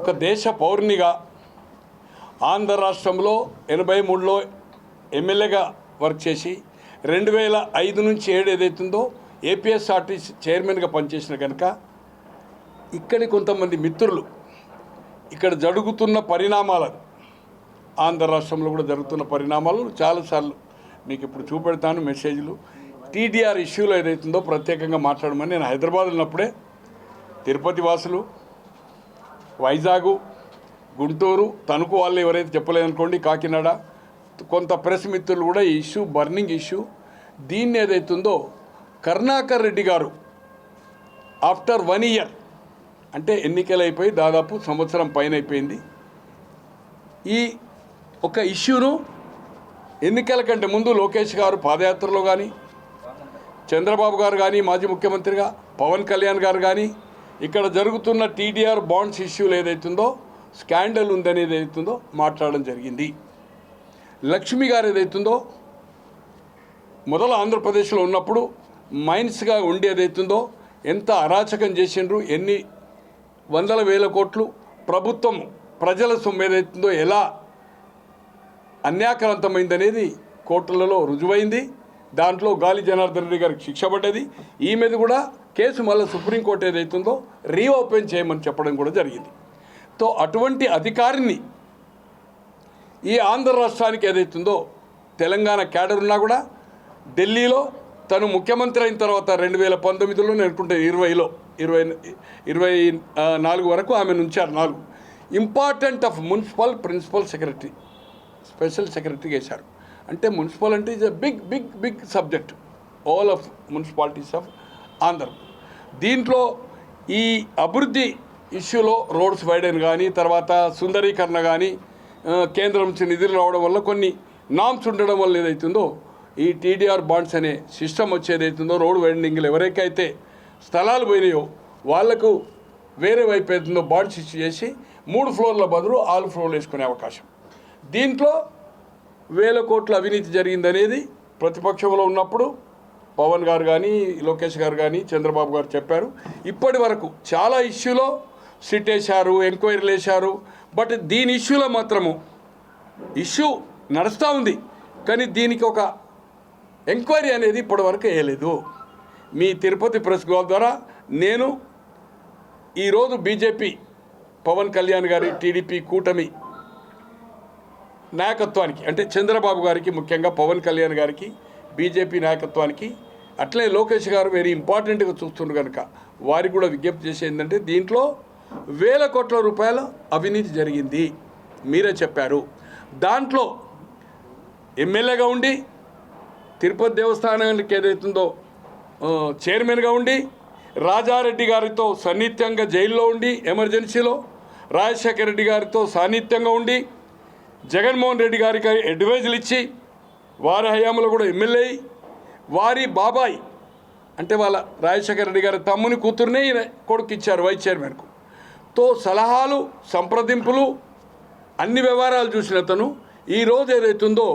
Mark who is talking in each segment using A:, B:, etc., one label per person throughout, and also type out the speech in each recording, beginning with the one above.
A: ఒక దేశ పౌరునిగా ఆంధ్ర రాష్ట్రంలో 83లో ఎమ్మెల్యేగా వర్క్ చేసి 2005 నుంచి 7 ఏదైతుందో ఏపీఎస్ఆర్టీసీ చైర్మన్గా పనిచేసిన కనుక ఇక్కడి కొంతమంది మిత్రులు ఇక్కడ జరుగుతున్న పరిణామాలను ఆంధ్ర రాష్ట్రంలో కూడా జరుగుతున్న పరిణామాలు చాలాసార్లు మీకు ఇప్పుడు చూపెడతాను మెసేజ్లు. టీడీఆర్ ఇష్యూలో ఏదైతుందో ప్రత్యేకంగా మాట్లాడమని నేను హైదరాబాద్ ఉన్నప్పుడే తిరుపతి వాసులు, వైజాగ్, గుంటూరు, తణుకు వాళ్ళు ఎవరైతే చెప్పలేదనుకోండి, కాకినాడ కొంత ప్రెస్ మిత్రులు కూడా ఈ ఇష్యూ బర్నింగ్ ఇష్యూ దీన్ని ఏదైతుందో కరుణాకర్ రెడ్డి గారు ఆఫ్టర్ 1 ఇయర్ అంటే ఎన్నికలు అయిపోయి దాదాపు సంవత్సరం పైన అయిపోయింది, ఈ ఒక ఇష్యూను ఎన్నికల కంటే ముందు లోకేష్ గారు పాదయాత్రలో కానీ, చంద్రబాబు గారు కానీ మాజీ ముఖ్యమంత్రిగా పవన్ కళ్యాణ్ గారు కానీ ఇక్కడ జరుగుతున్న టీడీఆర్ బాండ్స్ ఇష్యూలు ఏదైతుందో స్కాండల్ ఉందనేది ఏదైతుందో మాట్లాడడం జరిగింది. లక్ష్మి గారు ఏదైతుందో మొదలు ఆంధ్రప్రదేశ్లో ఉన్నప్పుడు మైన్స్గా ఉండి ఏదైతుందో ఎంత అరాచకం చేసిండ్రు, ఎన్ని వందల వేల కోట్లు ప్రభుత్వం ప్రజల సొమ్ము ఏదైతుందో ఎలా అన్యాక్రాంతమైందనేది కోర్టులలో రుజువైంది. దాంట్లో గాలి జనార్దన్ రెడ్డి గారికి శిక్ష పడ్డది. ఈ మీద కూడా కేసు మళ్ళీ సుప్రీంకోర్టు ఏదైతుందో రీఓపెన్ చేయమని చెప్పడం కూడా జరిగింది. తో అటువంటి అధికారిని ఈ ఆంధ్ర రాష్ట్రానికి ఏదైతుందో తెలంగాణ క్యాడర్ ఉన్నా కూడా ఢిల్లీలో తను ముఖ్యమంత్రి అయిన తర్వాత 2019లో అనుకుంటే 24 వరకు ఆమెను ఉంచారు. 4 important of municipal principal secretary, special secretary చేశారు. అంటే మున్సిపల్ అంటే is a big subject all of municipalities of Andhra. దీంట్లో ఈ అభివృద్ధి ఇష్యూలో రోడ్స్ వైడెన్ కానీ, తర్వాత సుందరీకరణ కానీ, కేంద్రం నుంచి నిధులు రావడం వల్ల కొన్ని నామ్స్ ఉండడం వల్ల ఏదైతుందో ఈ టీడీఆర్ బాండ్స్ అనే సిస్టమ్ వచ్చేదైతుందో రోడ్ వైండింగ్లు ఎవరికైతే స్థలాలు పోయినాయో వాళ్లకు వేరే వైపు అవుతుందో బాండ్స్ ఇష్యూ చేసి 3 ఫ్లోర్ల బదులు 6 ఫ్లోర్లు వేసుకునే అవకాశం. దీంట్లో వేల కోట్ల అవినీతి జరిగిందనేది ప్రతిపక్షంలో ఉన్నప్పుడు పవన్ గారు కానీ, లోకేష్ గారు కానీ, చంద్రబాబు గారు చెప్పారు. ఇప్పటి వరకు చాలా ఇష్యూలో సిట్ వేశారు, ఎంక్వైరీలు వేశారు. బట్ దీని ఇష్యూలో మాత్రము ఇష్యూ నడుస్తూ ఉంది, కానీ దీనికి ఒక ఎంక్వైరీ అనేది ఇప్పటివరకు వేయలేదు. మీ తిరుపతి ప్రెస్ క్లబ్ ద్వారా నేను ఈరోజు బీజేపీ పవన్ కళ్యాణ్ గారి టీడీపీ కూటమి నాయకత్వానికి, అంటే చంద్రబాబు గారికి, ముఖ్యంగా పవన్ కళ్యాణ్ గారికి, బీజేపీ నాయకత్వానికి, అట్లే లోకేష్ గారు వెరీ ఇంపార్టెంట్గా చూస్తుండ్రు కనుక వారికి కూడా విజ్ఞప్తి చేసేది ఏంటంటే దీంట్లో వేల కోట్ల రూపాయల అవినీతి జరిగింది, మీరే చెప్పారు. దాంట్లో ఎమ్మెల్యేగా ఉండి తిరుపతి దేవస్థానానికి ఏదైతుందో చైర్మన్గా ఉండి, రాజారెడ్డి గారితో సన్నిహితంగా జైల్లో ఉండి ఎమర్జెన్సీలో, రాజశేఖర రెడ్డి గారితో సాన్నిహిత్యంగా ఉండి, జగన్మోహన్ రెడ్డి గారికి అడ్వైజులు ఇచ్చి, వారి హయాంలో కూడా ఎమ్మెల్యే, వారి బాబాయ్ అంటే వాళ్ళ రాజశేఖర రెడ్డి గారి తమ్ముని కూతుర్నే కొడుకు ఇచ్చారు వైస్ చైర్మన్కు. తో సలహాలు, సంప్రదింపులు, అన్ని వ్యవహారాలు చూసిన అతను ఈరోజు ఏదైతుందో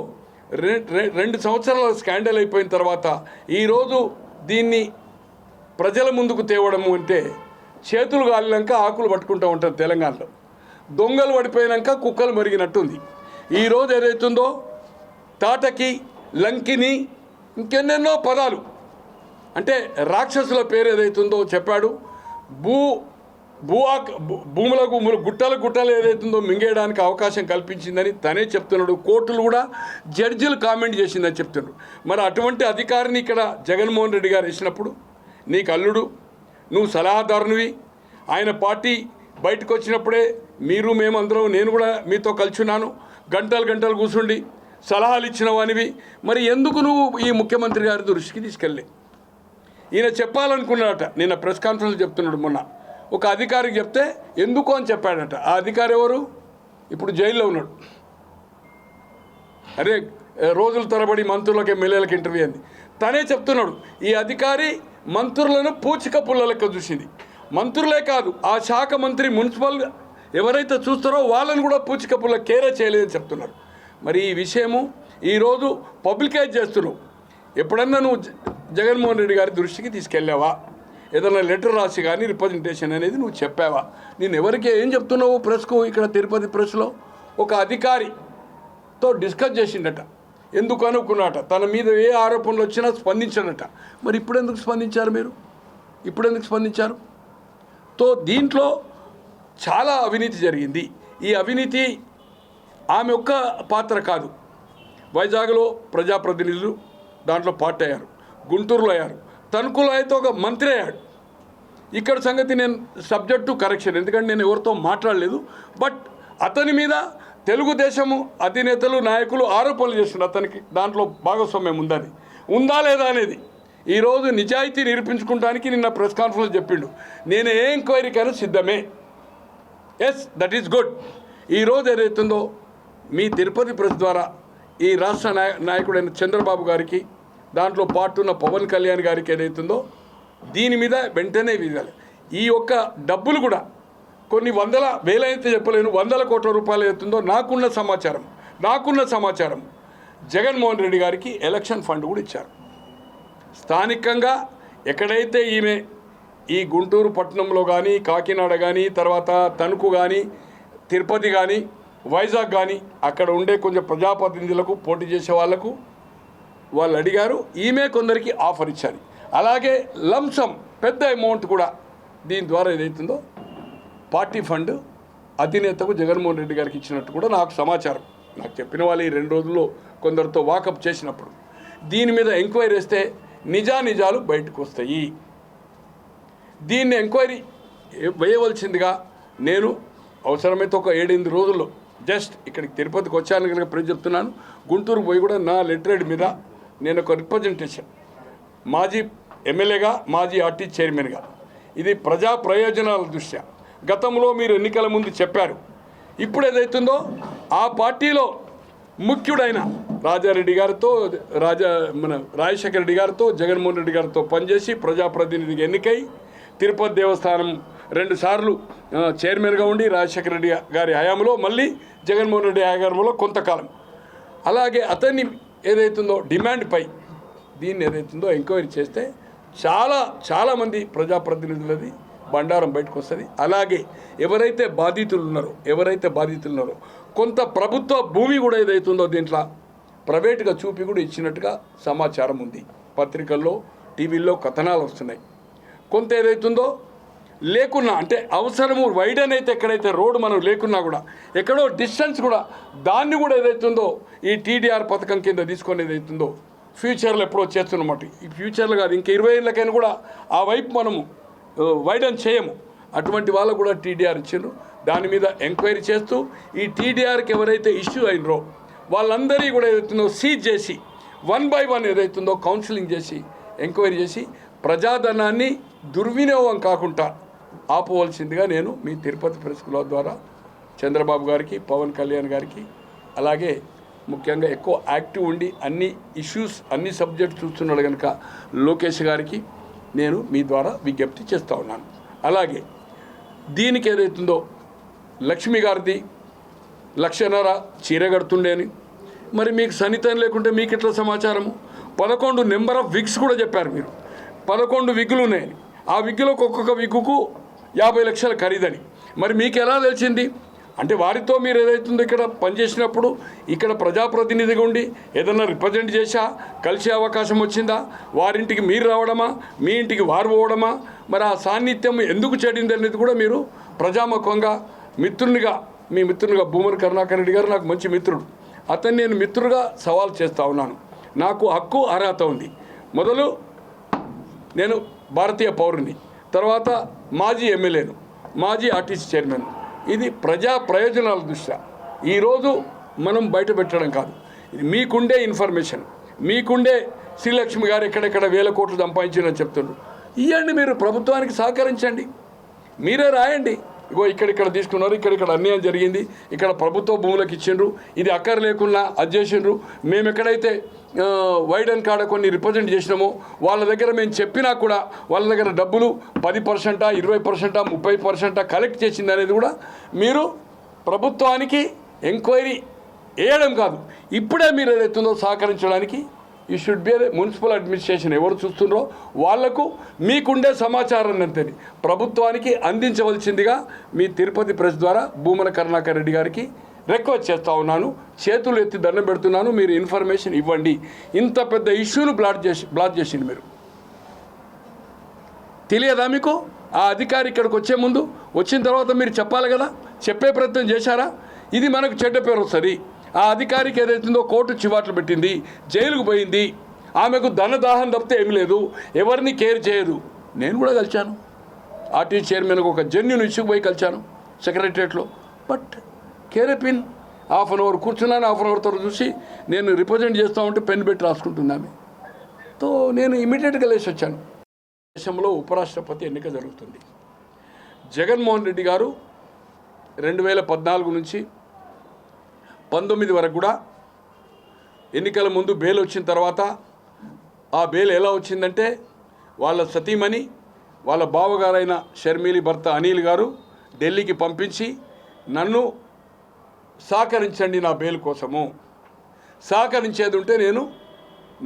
A: 2 సంవత్సరాల స్కాండల్ అయిపోయిన తర్వాత ఈరోజు దీన్ని ప్రజల ముందుకు తేవడము అంటే చేతులు కాలినాక ఆకులు పట్టుకుంటూ ఉంటారు తెలంగాణలో. దొంగలు పడిపోయినాక కుక్కలు మరిగినట్టుంది. ఈరోజు ఏదైతుందో తాటకి, లంకిని, ఇంకెన్నెన్నో పదాలు అంటే రాక్షసుల పేరు ఏదైతుందో చెప్పాడు. భూములకు గుట్టలు ఏదైతుందో మింగేయడానికి అవకాశం కల్పించిందని తనే చెప్తున్నాడు. కోర్టులు కూడా జడ్జిలు కామెంట్ చేసిందని చెప్తున్నాడు. మరి అటువంటి అధికారిని ఇక్కడ జగన్మోహన్ రెడ్డి గారు ఇచ్చినప్పుడు నీకు అల్లుడు, నువ్వు సలహాదారునివి, ఆయన పార్టీ బయటకు వచ్చినప్పుడే మీరు మేమందరం, నేను కూడా మీతో కలిసిన్నాను, గంటలు కూర్చుండి సలహాలు ఇచ్చిన వానివి, మరి ఎందుకు నువ్వు ఈ ముఖ్యమంత్రి గారి దృష్టికి తీసుకెళ్ళి? ఈయన చెప్పాలనుకున్నాడట, నిన్న ప్రెస్ కాన్ఫరెన్స్ చెప్తున్నాడు. మొన్న ఒక అధికారికి చెప్తే ఎందుకు అని చెప్పాడట. ఆ అధికారి ఎవరు? ఇప్పుడు జైల్లో ఉన్నాడు. అరే రోజుల తరబడి మంత్రులకు, ఎమ్మెల్యేలకు ఇంటర్వ్యూ అంది. తనే చెప్తున్నాడు ఈ అధికారి మంత్రులను పూచిక పుల్ల లెక్క చూసింది. మంత్రులే కాదు, ఆ శాఖ మంత్రి, మున్సిపల్ ఎవరైతే చూస్తారో వాళ్ళని కూడా పూచిక పుల్ల కేరే చేయలేదని చెప్తున్నారు. మరి ఈ విషయము ఈరోజు పబ్లికైజ్ చేస్తున్నావు. ఎప్పుడన్నా నువ్వు జగన్మోహన్ రెడ్డి గారి దృష్టికి తీసుకెళ్ళావా? ఏదైనా లెటర్ రాసి కానీ రిప్రజెంటేషన్ అనేది నువ్వు చెప్పావా? నేను ఎవరికి ఏం చెప్తున్నావు ప్రెస్కు? ఇక్కడ తిరుపతి ప్రెస్లో ఒక అధికారితో డిస్కస్ చేసిండట, ఎందుకు అనుకున్నట, తన మీద ఏ ఆరోపణలు వచ్చినా స్పందించాడట. మరి ఇప్పుడు ఎందుకు స్పందించారు మీరు? తో దీంట్లో చాలా అవినీతి జరిగింది. ఈ అవినీతి ఆమె ఒక్క పాత్ర కాదు. వైజాగ్లో ప్రజాప్రతినిధులు దాంట్లో పార్ట్ అయ్యారు, గుంటూరులో అయ్యారు, తణుకులో అయితే ఒక మంత్రి అయ్యాడు. ఇక్కడ సంగతి నేను సబ్జెక్టు కరెక్షన్, ఎందుకంటే నేను ఎవరితో మాట్లాడలేదు. బట్ అతని మీద తెలుగుదేశము అధినేతలు నాయకులు ఆరోపణలు చేస్తున్నారు, అతనికి దాంట్లో భాగస్వామ్యం ఉందా లేదా అనేది. ఈరోజు నిజాయితీ నిరూపించుకోవడానికి నిన్న ప్రెస్ కాన్ఫరెన్స్ చెప్పిండు, నేను ఏ ఎంక్వైరీకైనా సిద్ధమే. Yes, that is good. ఈరోజు ఏదైతుందో మీ తిరుపతి ప్రెస్ ద్వారా ఈ రాష్ట్ర నాయకుడైన చంద్రబాబు గారికి, దాంట్లో పాటున్న పవన్ కళ్యాణ్ గారికి ఏదైతుందో దీని మీద వెంటనే వీదాలి. ఈ యొక్క డబ్బులు కూడా కొన్ని వందల వేలైతే చెప్పలేను, 100 కోట్ల రూపాయలు అవుతుందో నాకున్న సమాచారం జగన్మోహన్ రెడ్డి గారికి ఎలక్షన్ ఫండ్ కూడా ఇచ్చారు. స్థానికంగా ఎక్కడైతే ఈమె ఈ గుంటూరు పట్టణంలో కానీ, కాకినాడ కానీ, తర్వాత తణుకు కానీ, తిరుపతి కానీ, వైజాగ్ కానీ అక్కడ ఉండే కొంచెం ప్రజాప్రతినిధులకు పోటీ చేసే వాళ్ళు అడిగారు, ఈమె కొందరికి ఆఫర్ ఇచ్చారు. అలాగే లంసమ్ పెద్ద అమౌంట్ కూడా దీని ద్వారా ఏదైతుందో పార్టీ ఫండ్ అధినేతకు జగన్మోహన్ రెడ్డి గారికి ఇచ్చినట్టు కూడా నాకు సమాచారం. నాకు చెప్పిన వాళ్ళు ఈ 2 రోజుల్లో కొందరితో వాకప్ చేసినప్పుడు దీని మీద ఎంక్వైరీ చేస్తే నిజాలు బయటకు వస్తాయి. దీన్ని ఎంక్వైరీ వేయవలసిందిగా నేను అవసరమైతే ఒక 7-8 రోజుల్లో జస్ట్ ఇక్కడికి తిరుపతికి వచ్చాను కనుక ప్రజలు చెప్తున్నాను. గుంటూరు పోయి కూడా నా లెటరేడ్ మీద నేను ఒక రిప్రజెంటేషన్, మాజీ ఎమ్మెల్యేగా, మాజీ ఆర్టీ చైర్మన్గా, ఇది ప్రజా ప్రయోజనాల దృష్ట్యా గతంలో మీరు ఎన్నికల ముందు చెప్పారు. ఇప్పుడు ఏదైతుందో ఆ పార్టీలో ముఖ్యుడైన రాజారెడ్డి గారితో, రాజశేఖర రెడ్డి గారితో, జగన్మోహన్ రెడ్డి గారితో పనిచేసి ప్రజాప్రతినిధిగా ఎన్నికై తిరుపతి దేవస్థానం 2 సార్లు చైర్మన్గా ఉండి రాజశేఖర రెడ్డి గారి హయాంలో, మళ్ళీ జగన్మోహన్ రెడ్డి హయాంలో కొంతకాలం, అలాగే అతన్ని ఏదైతుందో డిమాండ్పై దీన్ని ఏదైతుందో ఎంక్వైరీ చేస్తే చాలామంది ప్రజాప్రతినిధులది బండారం బయటకు వస్తుంది. అలాగే ఎవరైతే బాధితులు ఉన్నారో కొంత ప్రభుత్వ భూమి కూడా ఏదైతుందో దీంట్లో ప్రైవేట్గా చూపి కూడా ఇచ్చినట్టుగా సమాచారం ఉంది. పత్రికల్లో, టీవీల్లో కథనాలు వస్తున్నాయి. కొంత ఏదైతుందో లేకున్నా, అంటే అవసరము వైడన్ అయితే ఎక్కడైతే రోడ్డు మనం లేకున్నా కూడా ఎక్కడో డిస్టెన్స్ కూడా దాన్ని కూడా ఏదైతుందో ఈ టీడీఆర్ పథకం కింద తీసుకొని ఏదైతుందో ఫ్యూచర్లో ఎప్పుడో చేస్తున్నమాట. ఈ ఫ్యూచర్లో కాదు, ఇంకా 20 ఏళ్ళకైనా కూడా ఆ వైపు మనము వైడన్ చేయము. అటువంటి వాళ్ళకు కూడా టీడీఆర్ ఇచ్చిండ్రు. దాని మీద ఎంక్వైరీ చేస్తూ ఈ టీడీఆర్కి ఎవరైతే ఇష్యూ అయినరో వాళ్ళందరినీ కూడా ఏదైతుందో సీజ్ చేసి 1 by 1 ఏదైతుందో కౌన్సిలింగ్ చేసి ఎంక్వైరీ చేసి ప్రజాధనాన్ని దుర్వినియోగం కాకుండా ఆపవలసిందిగా నేను మీ తిరుపతి ప్రెస్ క్లబ్ ద్వారా చంద్రబాబు గారికి, పవన్ కళ్యాణ్ గారికి, అలాగే ముఖ్యంగా ఎక్కువ యాక్టివ్ ఉండి అన్ని ఇష్యూస్, అన్ని సబ్జెక్ట్స్ చూస్తున్నాడు కనుక లోకేష్ గారికి నేను మీ ద్వారా విజ్ఞప్తి చేస్తూ ఉన్నాను. అలాగే దీనికి ఏదైతుందో లక్ష్మి గారిది 1.5 లక్ష చీర కడుతుండేని, మరి మీకు సన్నిహితం లేకుంటే మీకు ఎట్లా సమాచారము? 11 నెంబర్ ఆఫ్ విగ్స్ కూడా చెప్పారు మీరు. 11 విగ్గులు ఉన్నాయని, ఆ విగ్గులకు ఒక్కొక్క విగ్గుకు 50 లక్షలు ఖరీదని. మరి మీకు ఎలా తెలిసింది? అంటే వారితో మీరు ఏదైతుందో ఇక్కడ పనిచేసినప్పుడు ఇక్కడ ప్రజాప్రతినిధిగా ఉండి ఏదన్నా రిప్రజెంట్ చేశా, కలిసే అవకాశం వచ్చిందా? వారింటికి మీరు రావడమా, మీ ఇంటికి వారు పోవడమా? మరి ఆ సాన్నిధ్యం ఎందుకు చెడింది అనేది కూడా మీరు ప్రజాముఖంగా మీ మిత్రునిగా భూమన కరుణాకర్ రెడ్డి గారు నాకు మంచి మిత్రుడు, అతన్ని నేను మిత్రుడుగా సవాల్ చేస్తూ ఉన్నాను. నాకు హక్కు అర్హత ఉంది. మొదలు నేను భారతీయ పౌరుని, తర్వాత మాజీ ఎమ్మెల్యేను, మాజీ ఆర్టీసీ చైర్మన్. ఇది ప్రజా ప్రయోజనాల దృష్ట్యా ఈరోజు మనం బయట పెట్టడం కాదు. ఇది మీకుండే ఇన్ఫర్మేషన్, మీకుండే శ్రీలక్ష్మి గారు ఎక్కడెక్కడ 1000 కోట్లు సంపాదించారని చెప్తున్నారు. ఇవ్వండి, మీరు ప్రభుత్వానికి సహకరించండి, మీరే రాయండి. ఇగో ఇక్కడిక్కడ తీసుకున్నారు, ఇక్కడిక్కడ అన్యాయం జరిగింది, ఇక్కడ ప్రభుత్వ భూములకు ఇచ్చిండ్రు, ఇది అక్కర లేకున్నా అది చేసిండ్రు, మేము ఎక్కడైతే వైడన్ కాడ కొన్ని రిప్రజెంట్ చేసినామో వాళ్ళ దగ్గర మేము చెప్పినా కూడా వాళ్ళ దగ్గర డబ్బులు 10%, 20%, 30% కలెక్ట్ చేసింది అనేది కూడా మీరు ప్రభుత్వానికి ఎంక్వైరీ వేయడం కాదు, ఇప్పుడే మీరు ఏదైతుందో సహకరించడానికి ఈ షుడ్ బి మున్సిపల్ అడ్మినిస్ట్రేషన్ ఎవరు చూస్తున్నారో వాళ్లకు మీకుండే సమాచారం అంతని ప్రభుత్వానికి అందించవలసిందిగా మీ తిరుపతి ప్రెస్ ద్వారా భూమన కరుణాకర్ రెడ్డి గారికి రిక్వెస్ట్ చేస్తూ ఉన్నాను. చేతులు ఎత్తి దండం పెడుతున్నాను, మీరు ఇన్ఫర్మేషన్ ఇవ్వండి. ఇంత పెద్ద ఇష్యూను బ్లాక్ చేసింది మీరు. తెలియదా మీకు? ఆ అధికారి ఇక్కడికి వచ్చే ముందు, వచ్చిన తర్వాత మీరు చెప్పాలి కదా, చెప్పే ప్రయత్నం చేశారా? ఇది మనకు చెడ్డ పేరు వస్తుంది. ఆ అధికారికి ఏదైతుందో కోర్టు చివాట్లు పెట్టింది, జైలుకు పోయింది, ఆమెకు ధనదాహం తప్పితే ఏమి లేదు, ఎవరిని కేర్ చేయదు. నేను కూడా కలిశాను, ఆర్టీసీ చైర్మన్కి ఒక జెన్యున్ ఇష్యూకి పోయి కలిశాను సెక్రటరియట్లో. బట్ కేరేపిన్ హాఫ్ అన్ అవర్ కూర్చున్నాను, హాఫ్ అన్ అవర్ తర్వాత చూసి నేను రిప్రజెంట్ చేస్తూ ఉంటే పెన్ పెట్టి రాసుకుంటున్నాను. తో నేను ఇమీడియట్గా లేచి వచ్చాను. దేశంలో ఉపరాష్ట్రపతి ఎన్నిక జరుగుతుంది. జగన్మోహన్ రెడ్డి గారు 2014 నుంచి 19 వరకు కూడా ఎన్నికల ముందు బెయిల్ వచ్చిన తర్వాత ఆ బెయిల్ ఎలా వచ్చిందంటే వాళ్ళ సతీమణి, వాళ్ళ బావగారైన షర్మిలి భర్త అనిల్ గారు ఢిల్లీకి పంపించి నన్ను సహకరించండి నా బెయిల్ కోసము, సహకరించేది ఉంటే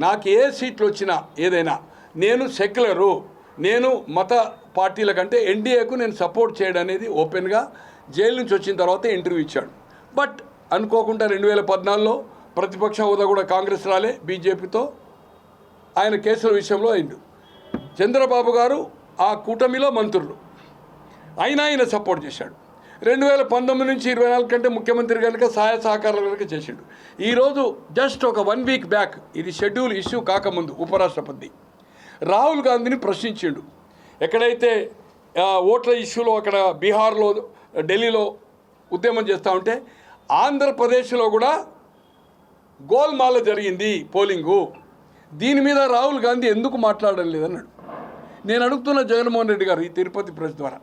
A: నాకు ఏ సీట్లు వచ్చినా ఏదైనా నేను సెక్యులరు, నేను మత పార్టీల కంటే ఎన్డీఏకు నేను సపోర్ట్ చేయడం అనేది ఓపెన్గా జైలు నుంచి వచ్చిన తర్వాత ఇంటర్వ్యూ ఇచ్చాడు. బట్ అనుకోకుండా 2014లో ప్రతిపక్ష హోదా కూడా కాంగ్రెస్ రాలే, బీజేపీతో ఆయన కేసుల విషయంలో అయిండు. చంద్రబాబు గారు ఆ కూటమిలో మంత్రులు అయినా ఆయన సపోర్ట్ చేశాడు. 2019 నుంచి 24 కంటే ముఖ్యమంత్రి కనుక సహాయ సహకారాలు కనుక చేసిండు. ఈరోజు జస్ట్ ఒక 1 వీక్ బ్యాక్, ఇది షెడ్యూల్ ఇష్యూ కాకముందు ఉపరాష్ట్రపతి రాహుల్ గాంధీని ప్రశ్నించిండు. ఎక్కడైతే ఓట్ల ఇష్యూలో అక్కడ బీహార్లో, ఢిల్లీలో ఉద్యమం చేస్తూ ఉంటే ఆంధ్రప్రదేశ్లో కూడా గోల్మాల జరిగింది పోలింగు, దీని మీద రాహుల్ గాంధీ ఎందుకు మాట్లాడడం లేదన్నాడు. నేను అడుగుతున్న జగన్మోహన్ రెడ్డి గారు ఈ తిరుపతి ప్రెస్ ద్వారా,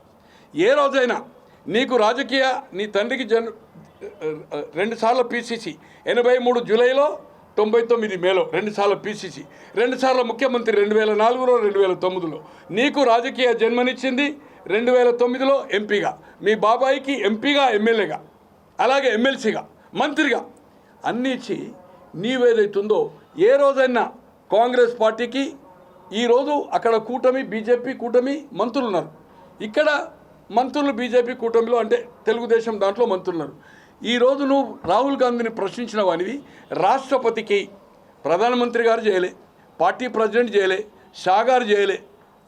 A: ఏ రోజైనా నీకు రాజకీయ, నీ తండ్రికి 2 సార్లు పీసీసీ, 83 జూలైలో, 99 మేలో 2 సార్లు పీసీసీ, 2 సార్లు ముఖ్యమంత్రి 2004లో, 2009లో, నీకు రాజకీయ జన్మనిచ్చింది 2009లో ఎంపీగా, మీ బాబాయికి ఎంపీగా, ఎమ్మెల్యేగా, అలాగే ఎమ్మెల్సీగా, మంత్రిగా అన్నీ ఇచ్చి నీవేదైతుందో ఏ రోజైనా కాంగ్రెస్ పార్టీకి, ఈరోజు అక్కడ కూటమి బీజేపీ కూటమి మంత్రులు ఉన్నారు, ఇక్కడ మంత్రులు బీజేపీ కూటమిలో అంటే తెలుగుదేశం దాంట్లో మంత్రులు ఉన్నారు. ఈరోజు నువ్వు రాహుల్ గాంధీని ప్రశ్నించిన వానివి రాష్ట్రపతికి ప్రధానమంత్రి గారు చేయలే, పార్టీ ప్రెసిడెంట్ చేయలే, షా గారు చేయలే,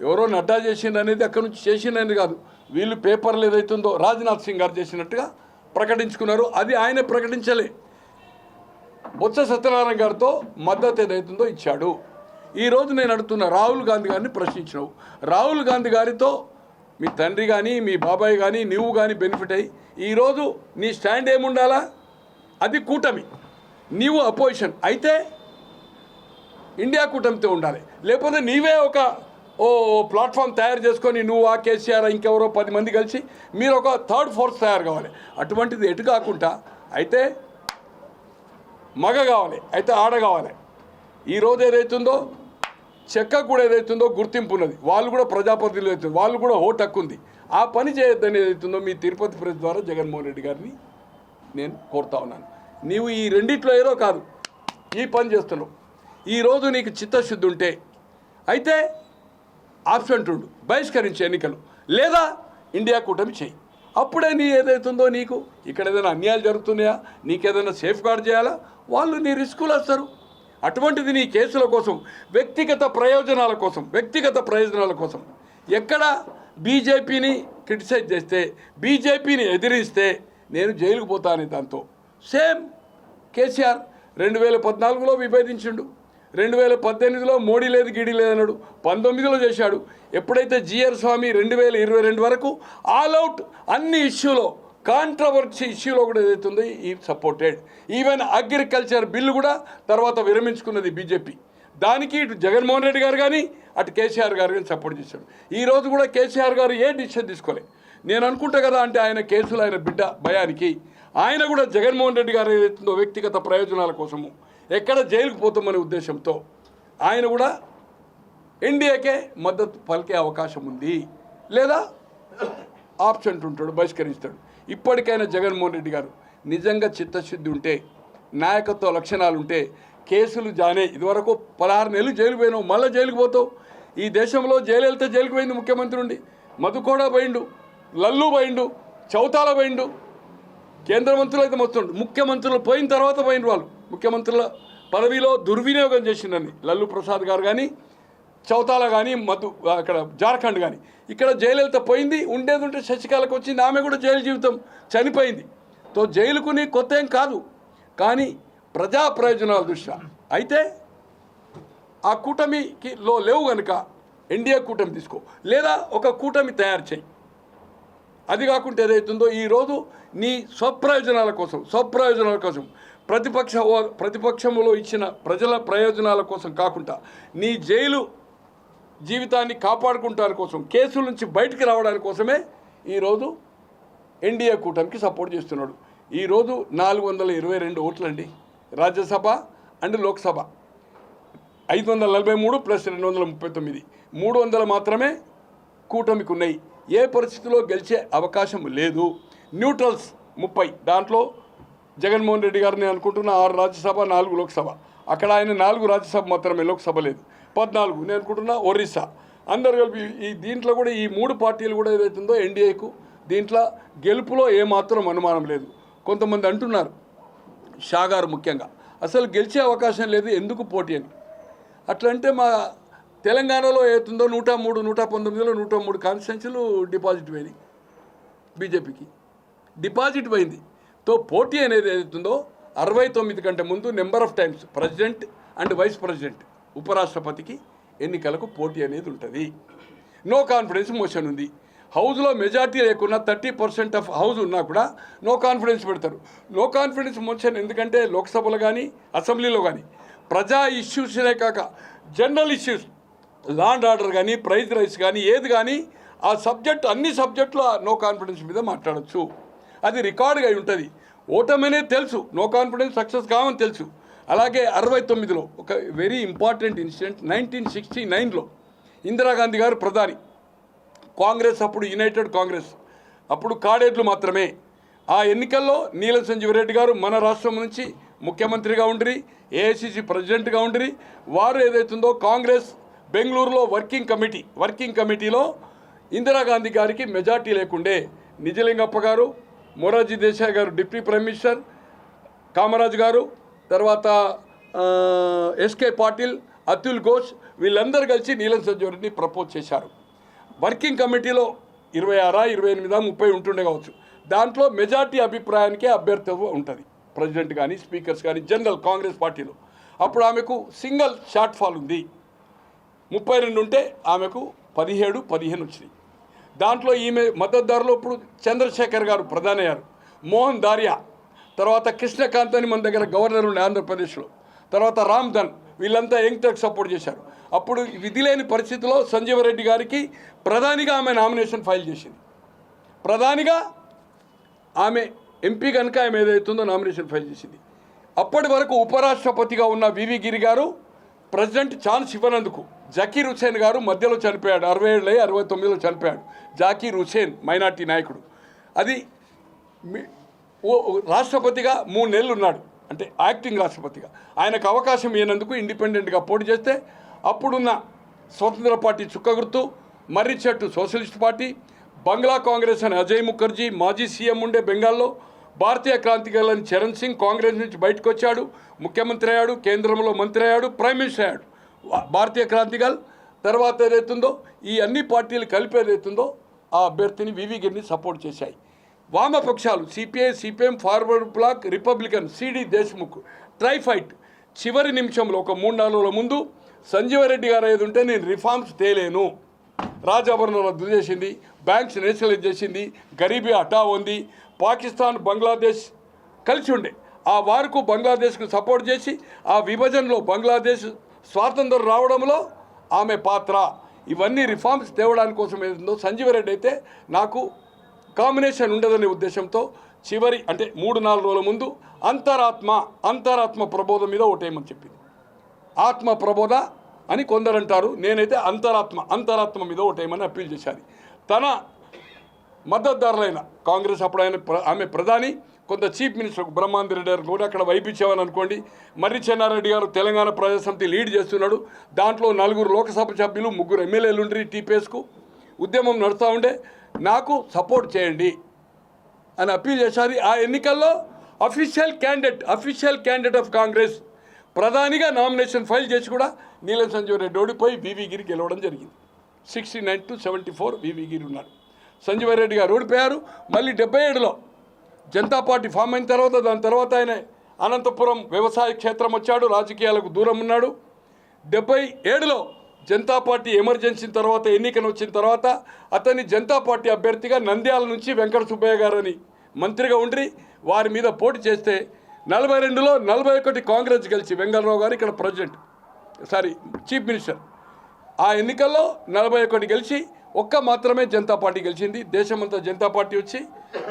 A: ఎవరో నడ్డా చేసింది అనేది అక్కడి నుంచి చేసిందని కాదు, వీళ్ళు పేపర్లు ఏదైతుందో రాజ్నాథ్ సింగ్ గారు చేసినట్టుగా ప్రకటించుకున్నారు. అది ఆయన ప్రకటించలే, బొత్స సత్యనారాయణ గారితో మద్దతు ఏదైతుందో ఇచ్చాడు. ఈరోజు నేను అడుగుతున్న రాహుల్ గాంధీ గారిని ప్రశ్నించినావు, రాహుల్ గాంధీ గారితో మీ తండ్రి కానీ మీ బాబాయ్ కానీ నువ్వు కానీ బెనిఫిట్ అయ్యి ఈరోజు నీ స్టాండ్ ఏముండాలా? అది కూటమి, నీవు అపోజిషన్ అయితే ఇండియా కూటమితో ఉండాలి, లేకపోతే నీవే ఒక ప్లాట్ఫామ్ తయారు చేసుకొని నువ్వు ఆ కేసీఆర్ ఇంకెవరో 10 మంది కలిసి మీరు ఒక థర్డ్ ఫోర్స్ తయారు కావాలి. అటువంటిది ఎటు కాకుండా అయితే మగ కావాలి, అయితే ఆడ కావాలి. ఈరోజు ఏదైతుందో చెక్క కూడా ఏదైతుందో గుర్తింపు ఉన్నది, వాళ్ళు కూడా ప్రజాప్రతినిధులు అవుతుంది, వాళ్ళు కూడా ఓటు హక్కు ఉంది. ఆ పని చేయొద్దని ఏదైతుందో మీ తిరుపతి ప్రెస్ ద్వారా జగన్మోహన్ రెడ్డి గారిని నేను కోరుతా ఉన్నాను. నీవు ఈ రెండిట్లో ఏదో కాదు ఈ పని చేస్తున్నావు. ఈరోజు నీకు చిత్తశుద్ధి ఉంటే అయితే ఆబ్సెంట్ ఉండు, బహిష్కరించే ఎన్నికలు, లేదా ఇండియా కూటమి చేయి. అప్పుడే నీ ఏదైతుందో నీకు ఇక్కడ ఏదైనా అన్యాయాలు జరుగుతున్నాయా, నీకేదైనా సేఫ్ గార్డ్ చేయాలా, వాళ్ళు నీ రిస్కులు వస్తారు. అటువంటిది నీ కేసుల కోసం, వ్యక్తిగత ప్రయోజనాల కోసం ఎక్కడ బీజేపీని క్రిటిసైజ్ చేస్తే, బీజేపీని ఎదిరిస్తే నేను జైలుకు పోతాను. దాంతో సేమ్ కేసీఆర్ 2014లో విభేదించిండు, 2018లో మోడీ లేదు గిడి లేదన్నాడు, 19లో చేశాడు. ఎప్పుడైతే జిఆర్ స్వామి 2022 వరకు ఆల్ అవుట్ అన్ని ఇష్యూలో, కాంట్రవర్సీ ఇష్యూలో కూడా ఏదైతుందో ఈ సపోర్టెడ్. ఈవెన్ అగ్రికల్చర్ బిల్లు కూడా తర్వాత విరమించుకున్నది బీజేపీ. దానికి ఇటు జగన్మోహన్ రెడ్డి గారు కానీ అటు కేసీఆర్ గారు కానీ సపోర్ట్ చేశాడు. ఈరోజు కూడా కేసీఆర్ గారు ఏ డిసిషన్ తీసుకోలే. నేను అనుకుంటా కదా, అంటే ఆయన కేసులు ఆయన బిడ్డ భయానికి ఆయన కూడా జగన్మోహన్ రెడ్డి గారు ఏదైతుందో వ్యక్తిగత ప్రయోజనాల కోసము ఎక్కడ జైలుకు పోతామనే ఉద్దేశంతో ఆయన కూడా ఎన్డీఏకే మద్దతు పలికే అవకాశం ఉంది, లేదా ఆబ్సెంట్ ఉంటాడు, బహిష్కరిస్తాడు. ఇప్పటికైనా జగన్మోహన్ రెడ్డి గారు నిజంగా చిత్తశుద్ధి ఉంటే, నాయకత్వ లక్షణాలు ఉంటే కేసులు జానే. ఇదివరకు 16 నెలలు జైలు పోయినావు, మళ్ళీ జైలుకు పోతావు. ఈ దేశంలో జయలలిత జైలుకు పోయింది ముఖ్యమంత్రి ఉండి, మధుకోడ పోయిండు, లల్లు పోయిండు, చౌతాల పోయిండు, కేంద్ర మంత్రులు అయితే మొత్తం ముఖ్యమంత్రులు పోయిన తర్వాత పోయిన వాళ్ళు ముఖ్యమంత్రుల పదవిలో దుర్వినియోగం చేసిందని లల్లు ప్రసాద్ గారు కానీ, చౌతాల కానీ, అక్కడ జార్ఖండ్ కానీ. ఇక్కడ జయలలిత పోయింది, ఉండేది ఉంటే శశికళకు వచ్చింది, ఆమె కూడా జైలు జీవితం చనిపోయింది. తో జైలుకుని కొత్త ఏం కాదు, కానీ ప్రజా ప్రయోజనాల దృష్ట్యా అయితే ఆ కూటమికిలో లేవు కనుక ఎన్డీఏ కూటమి తీసుకో, లేదా ఒక కూటమి తయారు చేయి. అది కాకుండా ఏదైతుందో ఈరోజు నీ స్వప్రయోజనాల కోసం ప్రతిపక్షంలో ఇచ్చిన ప్రజల ప్రయోజనాల కోసం కాకుండా నీ జైలు జీవితాన్ని కాపాడుకుంటాని కోసం, కేసుల నుంచి బయటికి రావడానికి కోసమే ఈరోజు ఎన్డీఏ కూటమికి సపోర్ట్ చేస్తున్నాడు. ఈరోజు 422 ఓట్లండి రాజ్యసభ అండ్ లోక్సభ, 543 ప్లస్ 239, 300 మాత్రమే కూటమికి ఉన్నాయి. ఏ పరిస్థితిలో గెలిచే అవకాశం లేదు. న్యూట్రల్స్ 30, దాంట్లో జగన్మోహన్ రెడ్డి గారిని అనుకుంటున్న 6 రాజ్యసభ 4 లోక్సభ, అక్కడ ఆయన 4 రాజ్యసభ మాత్రమే, లోక్సభ లేదు. 14 నేను అనుకుంటున్నా ఒరిస్సా. అందరు కలిపి ఈ దీంట్లో కూడా ఈ 3 పార్టీలు కూడా ఏదైతుందో ఎన్డీఏకు దీంట్లో గెలుపులో ఏమాత్రం అనుమానం లేదు. కొంతమంది అంటున్నారు, షా గారు ముఖ్యంగా, అసలు గెలిచే అవకాశం లేదు, ఎందుకు పోటీ అని. అట్లంటే మా తెలంగాణలో ఏతుందో 103, 119లో 103 కాన్స్టిట్యున్సీలు డిపాజిట్ పోయినాయి బీజేపీకి, డిపాజిట్ పోయింది. తో పోటీ అనేది ఏదైతుందో 69 కంటే ముందు number of times president and vice president, ఉపరాష్ట్రపతికి ఎన్నికలకు పోటీ అనేది ఉంటుంది. నో కాన్ఫిడెన్స్ మోషన్ ఉంది. హౌస్లో మెజార్టీ లేకున్నా 30% ఆఫ్ హౌస్ ఉన్నా కూడా నో కాన్ఫిడెన్స్ పెడతారు. నో కాన్ఫిడెన్స్ మోషన్ ఎందుకంటే లోక్సభలో కానీ అసెంబ్లీలో కానీ ప్రజా ఇష్యూస్నే కాక general issues, law and order కానీ, ప్రైజ్ రైట్స్ కానీ, ఏది కానీ ఆ సబ్జెక్ట్ అన్ని సబ్జెక్టులో నో కాన్ఫిడెన్స్ మీద మాట్లాడచ్చు. అది రికార్డుగా ఉంటుంది. ఓటమనే తెలుసు, నో కాన్ఫిడెన్స్ సక్సెస్ కావని తెలుసు. అలాగే 69లో ఒక వెరీ ఇంపార్టెంట్ ఇన్సిడెంట్, 1969లో ఇందిరాగాంధీ గారు ప్రధాని, కాంగ్రెస్ అప్పుడు యునైటెడ్ కాంగ్రెస్, అప్పుడు కాడేట్లు మాత్రమే. ఆ ఎన్నికల్లో నీలం సంజీవరెడ్డి గారు మన రాష్ట్రం నుంచి ముఖ్యమంత్రిగా ఉండిరి, ఏఐసిసి ప్రెసిడెంట్గా ఉండిరి. వారు ఏదైతుందో కాంగ్రెస్ బెంగళూరులో వర్కింగ్ కమిటీలో ఇందిరాగాంధీ గారికి మెజార్టీ లేకుండే నిజలింగప్ప గారు, మొరార్జీ దేశాయ్ గారు డిప్యూటీ ప్రైమ్ మినిస్టర్, కామరాజ్ గారు, తర్వాత ఎస్కే పాటిల్, అతుల్ ఘోష్, వీళ్ళందరూ కలిసి నీలం సంజీవరెడ్డిని ప్రపోజ్ చేశారు. వర్కింగ్ కమిటీలో 26, 28, 30 ఉంటుండే కావచ్చు. దాంట్లో మెజార్టీ అభిప్రాయానికే అభ్యర్థి ఉంటుంది, ప్రెసిడెంట్ కానీ, స్పీకర్స్ కానీ, జనరల్ కాంగ్రెస్ పార్టీలో. అప్పుడు ఆమెకు సింగిల్ షార్ట్ ఫాల్ ఉంది, 32 ఉంటే ఆమెకు 17, 15 వచ్చినాయి. దాంట్లో ఈమె మద్దతుదారులు ఇప్పుడు చంద్రశేఖర్ గారు ప్రధాని అయ్యారు, మోహన్ దారియా, తర్వాత కృష్ణకాంత్ అని మన దగ్గర గవర్నర్ ఉండే ఆంధ్రప్రదేశ్లో, తర్వాత రామ్ధన్, వీళ్ళంతా యంగ్టెక్ సపోర్ట్ చేశారు. అప్పుడు విధి లేని పరిస్థితిలో సంజీవరెడ్డి గారికి ప్రధానిగా ఆమె నామినేషన్ ఫైల్ చేసింది. ప్రధానిగా ఆమె ఎంపీ కనుక ఆమె ఏదైతుందో నామినేషన్ ఫైల్ చేసింది. అప్పటి వరకు ఉపరాష్ట్రపతిగా ఉన్న వివి గిరి గారు ప్రెసిడెంట్ ఛాన్స్ ఇవ్వనందుకు జకీర్ హుసేన్ గారు మధ్యలో చనిపోయాడు, 67 69లో చనిపోయాడు. జాకీర్ హుసేన్ మైనార్టీ నాయకుడు. అది రాష్ట్రపతిగా 3 నెలలు ఉన్నాడు, అంటే యాక్టింగ్ రాష్ట్రపతిగా. ఆయనకు అవకాశం ఇవ్వనందుకు ఇండిపెండెంట్గా పోటీ చేస్తే అప్పుడున్న స్వతంత్ర పార్టీ చుక్క గుర్తు, మర్రి చెట్టు సోషలిస్ట్ పార్టీ, బంగ్లా కాంగ్రెస్ అని అజయ్ ముఖర్జీ మాజీ సీఎం ఉండే బెంగాల్లో, భారతీయ క్రాంతికారులని చరణ్ సింగ్ కాంగ్రెస్ నుంచి బయటకు వచ్చాడు, ముఖ్యమంత్రి అయ్యాడు, కేంద్రంలో మంత్రి అయ్యాడు, ప్రైమ్ మినిస్టర్ అయ్యాడు. భారతీయ క్రాంతికాల్ తర్వాత ఏదైతుందో ఈ అన్ని పార్టీలు కలిపి ఏదైతుందో ఆ అభ్యర్థిని వివి గిరిని సపోర్ట్ చేశాయి. వామపక్షాలు CPI, CPM, forward bloc, republican, C D Deshmukh tri fight చివరి నిమిషంలో ఒక 3-4 రోజుల ముందు సంజీవరెడ్డి గారు ఏది ఉంటే నేను రిఫార్మ్స్ తేలేను, రాజాభరణం రద్దు చేసింది, బ్యాంక్స్ నేషనలైజ్ చేసింది, గరీబీ హఠావ్ ఉంది, పాకిస్తాన్ బంగ్లాదేశ్ కలిసి ఉండే ఆ వార్కు బంగ్లాదేశ్కు సపోర్ట్ చేసి ఆ విభజనలో బంగ్లాదేశ్ స్వాతంత్రం రావడంలో ఆమె పాత్ర, ఇవన్నీ రిఫార్మ్స్ తేవడానికి కోసం ఏదో సంజీవరెడ్డి అయితే నాకు కాంబినేషన్ ఉండదనే ఉద్దేశంతో చివరి అంటే 3-4 రోజుల ముందు అంతరాత్మ ప్రబోధం మీద ఓటేయమని చెప్పింది. ఆత్మ ప్రబోధ అని కొందరు అంటారు, నేనైతే అంతరాత్మ మీద ఓటేయమని అప్పీల్ చేశాను. తన మద్దతుదారులైన కాంగ్రెస్ అప్పుడు ఆమె ప్రధాని, కొంత చీఫ్ మినిస్టర్ బ్రహ్మానంద రెడ్డి గారు కూడా అక్కడ వైపించామని అనుకోండి. మర్రి చెన్నారెడ్డి గారు తెలంగాణ ప్రజా సమితి లీడ్ చేస్తున్నాడు. దాంట్లో 4 లోకసభ సభ్యులు, 3 ఎమ్మెల్యేలు ఉండ్రి. టీపీఎస్కు ఉద్యమం నడుస్తూ ఉండే, నాకు సపోర్ట్ చేయండి అని అప్పీల్ చేశారు. ఆ ఎన్నికల్లో అఫీషియల్ క్యాండిడేట్ ఆఫ్ కాంగ్రెస్ ప్రధానిగా నామినేషన్ ఫైల్ చేసి కూడా నీలం సంజీవ్ రెడ్డి ఓడిపోయి వివి గిరి గెలవడం జరిగింది. 69-74 వివి గిరి ఉన్నారు. సంజీవ్ రెడ్డి గారు ఓడిపోయారు. మళ్ళీ 77లో జనతా పార్టీ ఫామ్ అయిన తర్వాత, దాని తర్వాత ఆయన అనంతపురం వ్యవసాయ క్షేత్రం వచ్చాడు, రాజకీయాలకు దూరం ఉన్నాడు. 77లో జనతా పార్టీ ఎమర్జెన్సీ తర్వాత, ఎన్నికను వచ్చిన తర్వాత అతన్ని జనతా పార్టీ అభ్యర్థిగా నంద్యాల నుంచి వెంకట సుబ్బయ్య గారని మంత్రిగా ఉండి వారి మీద పోటీ చేస్తే 42లో 41 కాంగ్రెస్ గెలిచి, వెంగళరావు గారు ఇక్కడ చీఫ్ మినిస్టర్, ఆ ఎన్నికల్లో 41 గెలిచి మాత్రమే జనతా పార్టీ గెలిచింది. దేశమంతా జనతా పార్టీ వచ్చి,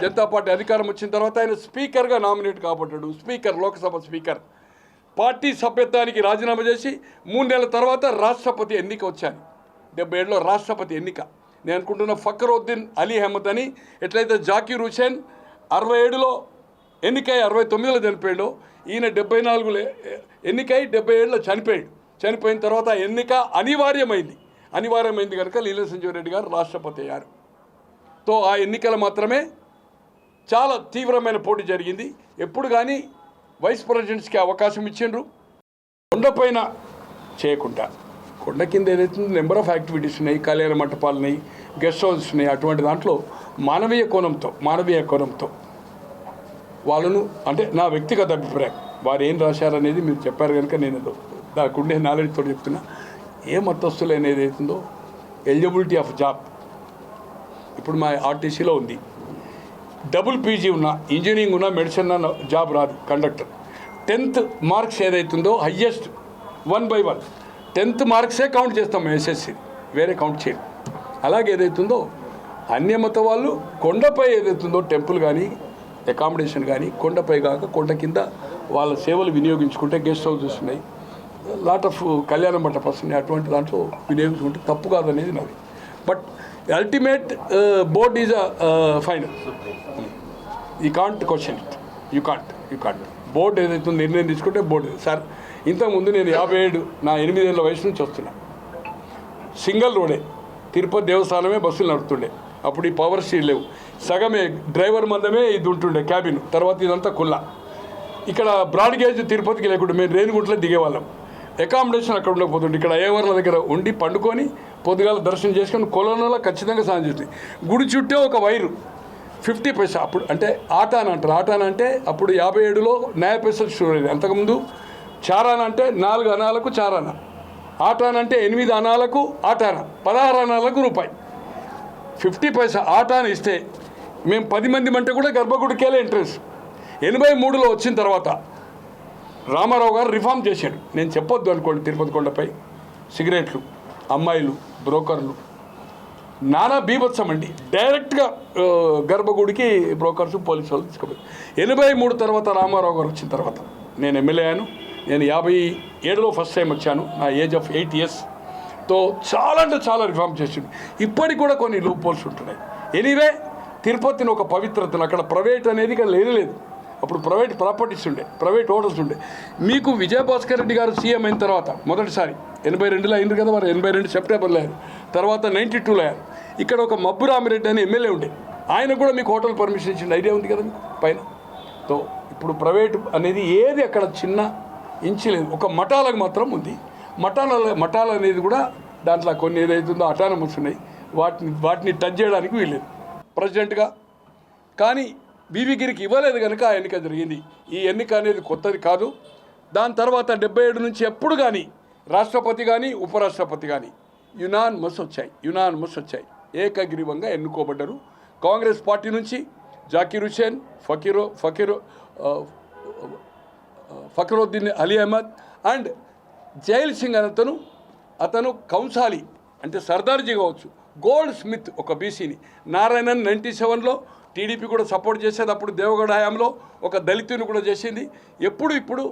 A: జనతా పార్టీ అధికారం వచ్చిన తర్వాత ఆయన స్పీకర్గా నామినేట్ కాబడ్డాడు. లోక్సభ స్పీకర్. పార్టీ సభ్యత్వానికి రాజీనామా చేసి 3 నెలల తర్వాత రాష్ట్రపతి ఎన్నిక వచ్చాను. 77లో రాష్ట్రపతి ఎన్నిక. నేను అనుకుంటున్న ఫక్రుద్దీన్ అలీ అహ్మద్ అని, ఎట్లయితే జాకీర్ హుసేన్ 67లో ఎన్నికై 69లో చనిపోయాడు, ఈయన 74లో ఎన్నికై 77లో చనిపోయాడు. చనిపోయిన తర్వాత ఎన్నిక అనివార్యమైంది కనుక నీలం సంజీవ్ రెడ్డి గారు రాష్ట్రపతి అయ్యారు. ఆ ఎన్నికలు మాత్రమే చాలా తీవ్రమైన పోటీ జరిగింది. ఎప్పుడు కానీ వైస్ ప్రెసిడెంట్స్కి అవకాశం ఇచ్చిండ్రు. కొండపైన చేయకుండా కొండ కింద ఏదైతే నెంబర్ ఆఫ్ యాక్టివిటీస్ ఉన్నాయి, కళ్యాణ మంటపాలు ఉన్నాయి, గెస్ట్ హౌసెస్ ఉన్నాయి. అటువంటి దాంట్లో మానవీయ కోణంతో వాళ్ళను, అంటే నా వ్యక్తిగత అభిప్రాయం, వారు ఏం రాశారనేది మీరు చెప్పారు కనుక నేను దాకుండే నాలెడ్జ్తో చెప్తున్నా. ఏ మతస్థులు అనేది అవుతుందో ఎలిజిబిలిటీ ఆఫ్ జాబ్ ఇప్పుడు మా ఆర్టీసీలో ఉంది. డబుల్ పీజీ ఉన్నా, ఇంజనీరింగ్ ఉన్నా, మెడిసిన్ ఉన్న జాబ్ రాదు. కండక్టర్ 10th మార్క్స్ ఏదైతుందో హయ్యెస్ట్ 1/1 10th మార్క్సే కౌంట్ చేస్తాం ఎస్ఎస్సి, వేరే కౌంట్ చేయం. అలాగే ఏదైతుందో అన్యమత వాళ్ళు కొండపై ఏదైతుందో టెంపుల్ కానీ, అకామిడేషన్ కానీ, కొండపై కాక కొండ కింద వాళ్ళ సేవలు వినియోగించుకుంటే గెస్ట్ హౌసెస్ ఉన్నాయి, లాట్ ఆఫ్ కళ్యాణ మంటపాస్ ఉన్నాయి. అటువంటి దాంట్లో వినియోగించుకుంటే తప్పు కాదనేది నాది. But ultimate board is final. You can't question it. You can't board ఏదైతే నిర్ణయం తీసుకుంటే బోర్డు. సార్, ఇంతకుముందు నేను 57 నా 8 ఏళ్ళ వయసు నుంచి వస్తున్నా. సింగిల్ రోడే, తిరుపతి దేవస్థానమే బస్సులు నడుపుతుండే. అప్పుడు ఈ పవర్ స్టీల్ లేవు, సగమే డ్రైవర్ మందమే ఇది ఉంటుండే క్యాబిన్, తర్వాత ఇదంతా కుల్లా. ఇక్కడ బ్రాడ్ గేజ్ తిరుపతికి లేకుండా మేము రేణిగుంటలో దిగేవాళ్ళం. అకామిడేషన్ అక్కడ ఉండకపోతుండే. ఇక్కడ అయ్యవార్ల దగ్గర ఉండి పండుకొని పొద్దుగాల దర్శనం చేసుకొని కొలంలో ఖచ్చితంగా స్నానం చేస్తుంది. గుడి చుట్టే ఒక వైరు 50 పైసా. అప్పుడు అంటే ఆటాన అంటారు. ఆటాన అంటే అప్పుడు 57లో 90 పైసలు స్టోర్ అయింది. అంతకుముందు చారాన అంటే 4 అనాలకు చారాన, ఆటాన అంటే 8 అనాలకు ఆటాన, 16 అనాలకు రూపాయి. 50 పైసా ఆటాన ఇస్తే మేము 10 మంది అంటే కూడా గర్భగుడికేలే ఇంట్రెస్ట్. 83లో వచ్చిన తర్వాత రామారావు గారు రిఫార్మ్ చేశాడు. నేను చెప్పొద్దు అనుకోండి, తిరుపతి కొండపై సిగరెట్లు, అమ్మాయిలు, బ్రోకర్లు, నానా బీభత్సం అండి. డైరెక్ట్గా గర్భగుడికి బ్రోకర్స్, పోలీసు వాళ్ళు తీసుకుపోయి 83 తర్వాత రామారావు గారు వచ్చిన తర్వాత నేను ఎమ్మెల్యే అయ్యాను. నేను 57లో ఫస్ట్ టైం వచ్చాను. నా ఏజ్ ఆఫ్ 8 years. చాలా అంటే చాలా రిఫార్మ్ చేసిండు. ఇప్పటికి కూడా కొన్ని లూప్ హోల్స్ ఉంటున్నాయి. ఎనీవే, తిరుపతిని ఒక పవిత్రతను, అక్కడ ప్రైవేట్ అనేది ఇక్కడ లేదు. అప్పుడు ప్రైవేట్ ప్రాపర్టీస్ ఉండే, ప్రైవేట్ హోటల్స్ ఉండే. మీకు విజయభాస్కర్ రెడ్డి గారు సీఎం అయిన తర్వాత మొదటిసారి 82లో అయింది కదా, మరి 82 సెప్టెంబర్లో అయ్యారు. తర్వాత 92లో అయ్యారు. ఇక్కడ ఒక మబ్బు రామిరెడ్డి అని ఎమ్మెల్యే ఉండే, ఆయన కూడా మీకు హోటల్ పర్మిషన్ ఇచ్చింది, ఐడియా ఉంది కదా మీకు పైన. ఇప్పుడు ప్రైవేట్ అనేది ఏది అక్కడ చిన్న ఇంచి లేదు. ఒక మఠాలకు మాత్రం ఉంది. మఠాలు అనేది కూడా దాంట్లో కొన్ని ఏదైతుందో అటానమస్ ఉన్నాయి, వాటిని టచ్ చేయడానికి వీల్లేదు ప్రెసిడెంట్గా. కానీ వివి గిరికి ఇవ్వలేదు కనుక ఆ ఎన్నిక జరిగింది. ఈ ఎన్నిక అనేది కొత్తది కాదు. దాని తర్వాత 77 నుంచి ఎప్పుడు కానీ రాష్ట్రపతి కానీ ఉపరాష్ట్రపతి కానీ యునానిమస్ వచ్చాయి. ఏకగ్రీవంగా ఎన్నుకోబడ్డారు. కాంగ్రెస్ పార్టీ నుంచి జాకీర్ హుసేన్, ఫక్రుద్దీన్ అలీ అహ్మద్ అండ్ జైల్ సింగ్ అతను కౌన్సాలి అంటే సర్దార్జీ కావచ్చు, గోల్డ్ స్మిత్ ఒక బీసీని, నారాయణన్ 97లో టీడీపీ కూడా సపోర్ట్ చేసేది. అప్పుడు దేవగఢ హయాంలో ఒక దళితుని కూడా చేసింది. ఇప్పుడు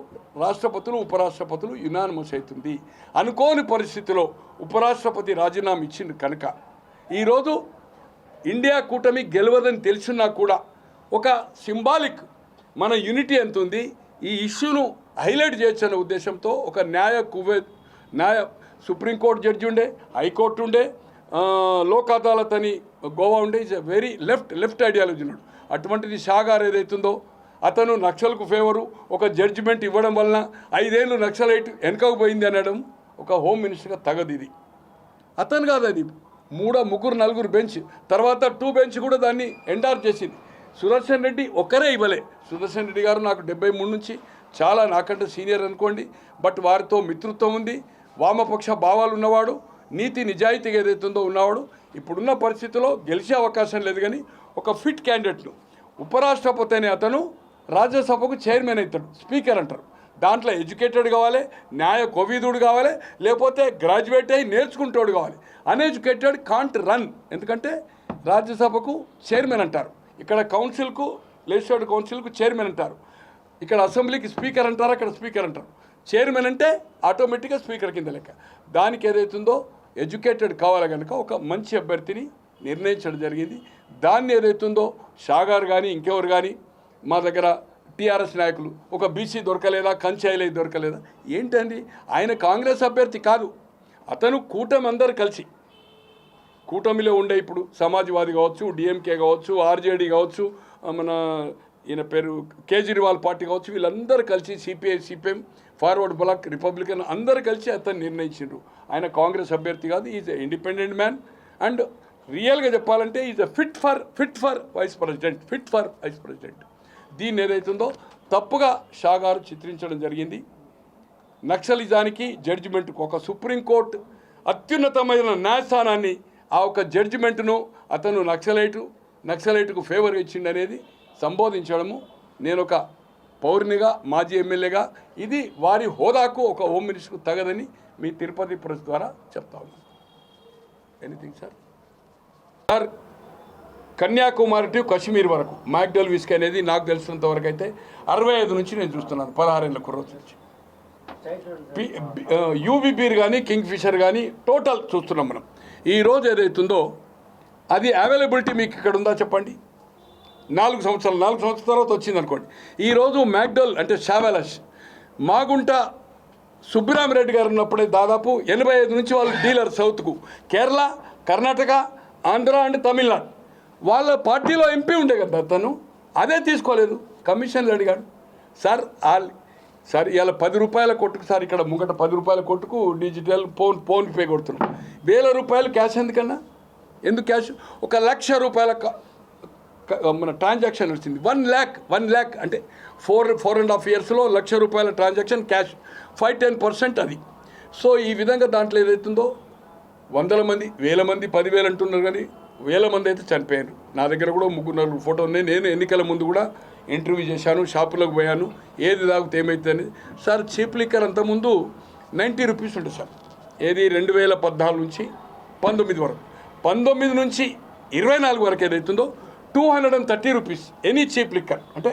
A: రాష్ట్రపతులు ఉపరాష్ట్రపతులు యునానిమస్ అవుతుంది. అనుకోని పరిస్థితిలో ఉపరాష్ట్రపతి రాజీనామా ఇచ్చింది కనుక ఈరోజు ఇండియా కూటమి గెలవదని తెలిసినా కూడా ఒక సింబాలిక్ మన యూనిటీ ఎంత ఉంది, ఈ ఇష్యూను హైలైట్ చేయొచ్చు అనే ఉద్దేశంతో ఒక న్యాయ సుప్రీంకోర్టు జడ్జి ఉండే, హైకోర్టు ఉండే, లోక్ అదాలత్ అని గోవా ఉండే. Is a very left ideology ఉన్నాడు. అటువంటిది షా గారు ఏదైతుందో అతను నక్సల్కు ఫేవరు ఒక జడ్జిమెంట్ ఇవ్వడం వలన 5 ఏళ్ళు నక్సలైట్ వెనకకు పోయింది అనడం ఒక హోమ్ మినిస్టర్గా తగదు. ఇది అతను కాదు, అది 3-4 బెంచ్ తర్వాత 2 బెంచ్ కూడా దాన్ని ఎండార్ చేసింది. సుదర్శన్ రెడ్డి ఒక్కరే ఇవ్వలే. సుదర్శన్ రెడ్డి గారు నాకు 73 నుంచి చాలా నాకంటే సీనియర్ అనుకోండి, బట్ వారితో మిత్రత్వం ఉంది, వామపక్ష భావాలు ఉన్నవాడు, నీతి నిజాయితీగా ఏదైతుందో ఉన్నవాడు. ఇప్పుడున్న పరిస్థితిలో గెలిచే అవకాశం లేదు, కానీ ఒక ఫిట్ క్యాండిడేట్ను ఉపరాష్ట్రపతి అనే అతను రాజ్యసభకు చైర్మన్ అవుతాడు, స్పీకర్ అంటారు. దాంట్లో ఎడ్యుకేటెడ్ కావాలి, న్యాయ కోవిదుడు కావాలి, లేకపోతే గ్రాడ్యుయేట్ అయ్యి నేర్చుకుంటాడు కావాలి. అన్ఎడ్యుకేటెడ్ కాంట్ రన్, ఎందుకంటే రాజ్యసభకు చైర్మన్ అంటారు, ఇక్కడ కౌన్సిల్కు లెజిస్లేటివ్ కౌన్సిల్కు చైర్మన్ అంటారు, ఇక్కడ అసెంబ్లీకి స్పీకర్ అంటారు, అక్కడ స్పీకర్ అంటారు. చైర్మన్ అంటే ఆటోమేటిక్గా స్పీకర్ కింద లెక్క. దానికి ఏదైతుందో ఎడ్యుకేటెడ్ కావాలి కనుక ఒక మంచి అభ్యర్థిని నిర్ణయించడం జరిగింది. దాన్ని ఏదైతుందో షా గారు కానీ ఇంకెవరు కానీ మా దగ్గర టీఆర్ఎస్ నాయకులు ఒక బీసీ దొరకలేదా, కంచాయిలై దొరకలేదా ఏంటండి? ఆయన కాంగ్రెస్ అభ్యర్థి కాదు, అతను కూటమి అందరు కలిసి కూటమిలో ఉండే ఇప్పుడు సమాజ్వాదీ కావచ్చు, డిఎంకే కావచ్చు, ఆర్జేడీ కావచ్చు, మన ఈయన పేరు కేజ్రీవాల్ పార్టీ కావచ్చు, వీళ్ళందరూ కలిసి CPI, CPM, forward bloc, republican అందరూ కలిసి అతను నిర్ణయించారు. ఆయన కాంగ్రెస్ అభ్యర్థి కాదు, is a independent man. And రియాల్గా చెప్పాలంటే is a fit for vice president. దీన్ని ఏదైతుందో తప్పుగా షా గారు చిత్రించడం జరిగింది. నక్సలిజానికి జడ్జిమెంట్కు ఒక సుప్రీంకోర్టు అత్యున్నతమైన న్యాయస్థానాన్ని ఆ ఒక జడ్జిమెంట్ను అతను నక్సలైట్కు ఫేవర్ ఇచ్చిండనేది సంబోధించడము నేను ఒక పౌరునిగా, మాజీ ఎమ్మెల్యేగా ఇది వారి హోదాకు ఒక హోమ్ మినిస్టర్కు తగదని మీ తిరుపతి ప్రెస్ ద్వారా చెప్తా ఉన్నాను. Anything sir, Kanyakumari to Kashmir వరకు మ్యాక్డల్ విస్కీ అనేది నాకు తెలిసినంత వరకు అయితే 65 నుంచి నేను చూస్తున్నాను, 16 ఏళ్ళ కుర్రోజు నుంచి. యూబీ బీర్ కానీ కింగ్ ఫిషర్ కానీ టోటల్ చూస్తున్నాం మనం. ఈరోజు ఏదైతుందో అది అవైలబిలిటీ మీకు ఇక్కడ ఉందా చెప్పండి? 4 సంవత్సరాల తర్వాత వచ్చింది అనుకోండి. ఈరోజు మ్యాక్డోల్ అంటే షావెలష్ మాగుంట సుబ్బిరామిరెడ్డి గారు ఉన్నప్పుడే దాదాపు 85 నుంచి వాళ్ళు డీలర్ సౌత్కు, కేరళ, కర్ణాటక, ఆంధ్ర అండ్ తమిళనాడు. వాళ్ళ పార్టీలో ఎంపీ ఉండే కదా తను, అదే తీసుకోలేదు, కమిషన్లు అడిగాడు. సార్ ఇవాళ 10 రూపాయల కొట్టుకు సార్, ఇక్కడ ముంగట 10 రూపాయల కొట్టుకు డిజిటల్ ఫోన్ పే కొడుతున్నాం. 1000 రూపాయలు క్యాష్ ఎందుకన్నా? ఎందుకు క్యాష్? 1,00,000 రూపాయల మన ట్రాన్సాక్షన్ వచ్చింది. 1 lakh అంటే 4.5 yearsలో 1,00,000 రూపాయల ట్రాన్సాక్షన్ క్యాష్, 5-10% అది. సో ఈ విధంగా దాంట్లో ఏదైతుందో 100 మంది, 1000 మంది, 10,000 అంటున్నారు, కానీ 1000 మంది అయితే చనిపోయారు. నా దగ్గర కూడా 3-4 ఫోటో ఉన్నాయి. నేను ఎన్నికల ముందు కూడా ఇంటర్వ్యూ చేశాను, షాపులకు పోయాను, ఏది తాగితే ఏమవుతుంది సార్. చీప్ లిక్కర్ అంతకుముందు 90 రూపీస్ ఉంటుంది సార్, ఏది 2014 నుంచి 19 వరకు, 19 నుంచి 24 వరకు ఏదైతుందో 230 రూపీస్ ఎనీ చీప్ లిక్కర్, అంటే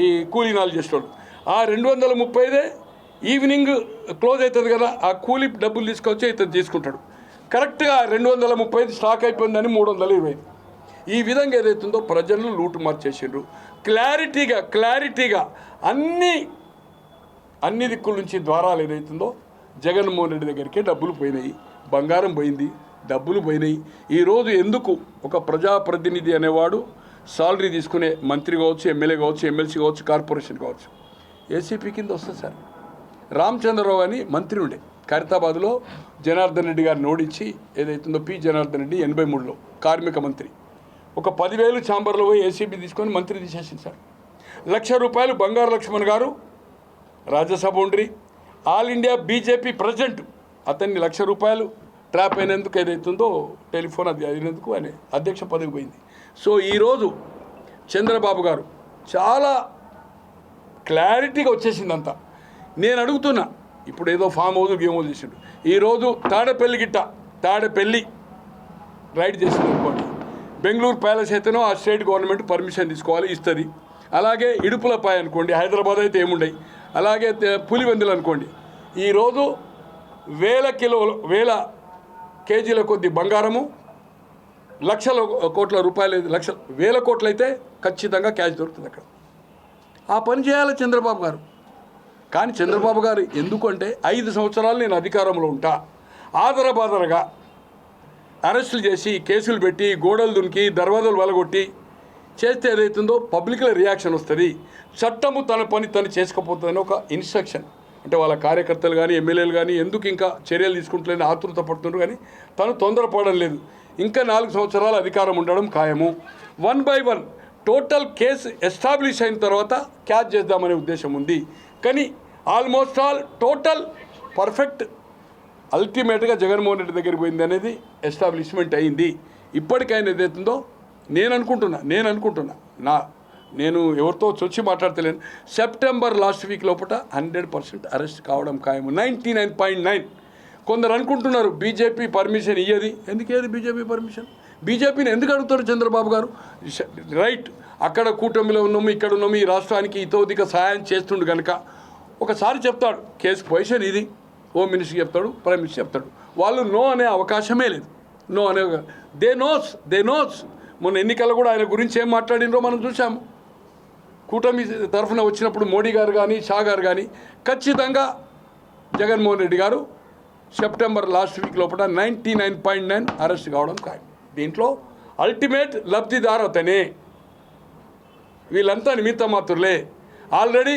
A: ఈ కూలీనాలు చేసేవాళ్ళు. ఆ 235 ఈవినింగ్ క్లోజ్ అవుతుంది కదా, ఆ కూలీ డబ్బులు తీసుకొచ్చి ఇతను తీసుకుంటాడు. కరెక్ట్గా 235 స్టాక్ అయిపోయిందని 320. ఈ విధంగా ఏదైతుందో ప్రజలు లూటు మార్చేసిండ్రు. క్లారిటీగా అన్ని దిక్కుల నుంచి ద్వారాలు ఏదైతుందో జగన్మోహన్ రెడ్డి దగ్గరికే డబ్బులు పోయినాయి, బంగారం పోయింది, డబ్బులు పోయినాయి. ఈరోజు ఎందుకు ఒక ప్రజాప్రతినిధి అనేవాడు సాలరీ తీసుకునే మంత్రి కావచ్చు, ఎమ్మెల్యే కావచ్చు, ఎమ్మెల్సీ కావచ్చు, కార్పొరేషన్ కావచ్చు, ఏసీపీ కింద వస్తుంది సార్. రామచంద్రరావు అని మంత్రి ఉండే ఖైరతాబాద్లో, జనార్దన్ రెడ్డి గారిని ఓడించి ఏదైతుందో పి జనార్దన్ రెడ్డి 83లో కార్మిక మంత్రి, ఒక 10,000 ఛాంబర్లో పోయి ఏసీబీ తీసుకొని మంత్రి తీసేసింది సార్. 1,00,000 రూపాయలు బంగారు లక్ష్మణ్ గారు Rajya Sabha ఉండ్రి, all India BJP president, అతన్ని 1,00,000 రూపాయలు ట్రాప్ అయినందుకు ఏదైతుందో టెలిఫోన్ అది అయినందుకు ఆయన అధ్యక్ష పదవి పోయింది. సో ఈరోజు చంద్రబాబు గారు చాలా క్లారిటీగా వచ్చేసిందంతా. నేను అడుగుతున్నా, ఇప్పుడు ఏదో ఫామ్ హౌస్ గేమ్ హౌస్ చేసిండు, ఈరోజు తాడేపల్లి రైడ్ చేసింది అనుకోండి, బెంగళూరు ప్యాలెస్ అయితేనో ఆ స్టేట్ గవర్నమెంట్ పర్మిషన్ తీసుకోవాలి, ఇస్తుంది. అలాగే ఇడుపులపాయ అనుకోండి, హైదరాబాద్ అయితే ఏముండయి, అలాగే పులివెందులు అనుకోండి, ఈరోజు 1000 కేజీల కొద్ది బంగారము లక్షల కోట్ల రూపాయలు, వేల కోట్లు అయితే ఖచ్చితంగా క్యాష్ దొరుకుతుంది అక్కడ. ఆ పని చేయాలి చంద్రబాబు గారు. కానీ చంద్రబాబు గారు ఎందుకంటే 5 సంవత్సరాలు నేను అధికారంలో ఉంటా, ఆదరబాదరగా అరెస్టులు చేసి కేసులు పెట్టి గోడలు దునికి దర్వాజాలు వలగొట్టి చేస్తే ఏదైతుందో పబ్లిక్లో రియాక్షన్ వస్తుంది, చట్టము తన పని తను చేసుకోపోతుందని ఒక ఇన్స్ట్రక్షన్. అంటే వాళ్ళ కార్యకర్తలు కానీ ఎమ్మెల్యేలు కానీ ఎందుకు ఇంకా చర్యలు తీసుకుంటలేని ఆతృత పడుతున్నారు. కానీ తను తొందరపడడం లేదు. ఇంకా 4 సంవత్సరాలు అధికారం ఉండడం ఖాయము. 1 by 1 టోటల్ కేసు ఎస్టాబ్లిష్ అయిన తర్వాత క్యాచ్ చేద్దామనే ఉద్దేశం ఉంది. కానీ ఆల్మోస్ట్ ఆల్ టోటల్ పర్ఫెక్ట్ అల్టిమేట్గా జగన్మోహన్ రెడ్డి దగ్గరికి పోయింది అనేది ఎస్టాబ్లిష్మెంట్ అయింది. ఇప్పటికైనా ఏదైతుందో నేను అనుకుంటున్నా నేను ఎవరితో చొచ్చి మాట్లాడతలేను, సెప్టెంబర్ లాస్ట్ వీక్ లోపల 100% అరెస్ట్ కావడం ఖాయము. 99.9. కొందరు అనుకుంటున్నారు బీజేపీ పర్మిషన్ ఇయ్యది. ఎందుకేది బీజేపీ పర్మిషన్? బీజేపీని ఎందుకు అడుగుతారు చంద్రబాబు గారు? రైట్, అక్కడ కూటమిలో ఉన్నాము, ఇక్కడ ఉన్నాము, ఈ రాష్ట్రానికి ఇతోధిక సహాయం చేస్తుండు కనుక ఒకసారి చెప్తాడు కేసు పొజిషన్ ఇది, హోమ్ మినిస్టర్ చెప్తాడు, ప్రైమ్ మినిస్టర్ చెప్తాడు. వాళ్ళు నో అనే అవకాశమే లేదు. నో అనే దే నోస్. మొన్న ఎన్నికల్లో కూడా ఆయన గురించి ఏం మాట్లాడినరో మనం చూసాము. కూటమి తరఫున వచ్చినప్పుడు మోడీ గారు కానీ షా గారు కానీ ఖచ్చితంగా జగన్మోహన్ రెడ్డి గారు సెప్టెంబర్ లాస్ట్ వీక్ లోపల 99.9 అరెస్ట్ కావడం ఖాయం. దీంట్లో అల్టిమేట్ లబ్ధిదారు అతనే. వీళ్ళంతా నిమిత్త మాత్రులే. ఆల్రెడీ